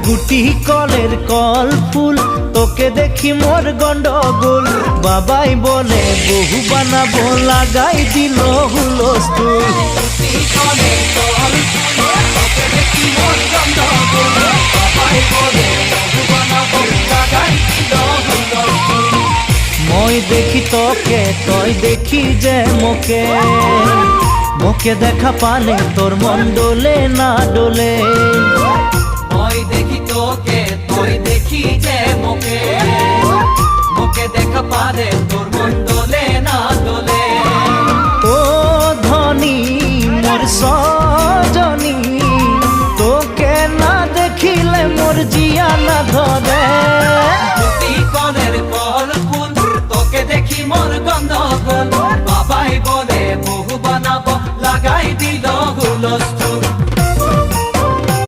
গুটি কলের কল ফুল, তোকে দেখি মোর গন্ডগোল। বাবাই বলে বহু বানাবো, লাগাই দিল হুলস্থুল। মই দেখি তোকে, তই দেখি যে মোকে, মোকে দেখা পানে তোর মন ডোলে না ডোলে। মই দেখি তোকে, তুই দেখি যে মোকে, মোকে দেখা পারে তোর মন দোলে না দোলে। ও ধনী মোর সজনী, তোকে না দেখিলে মোর জিয়া না ধরে।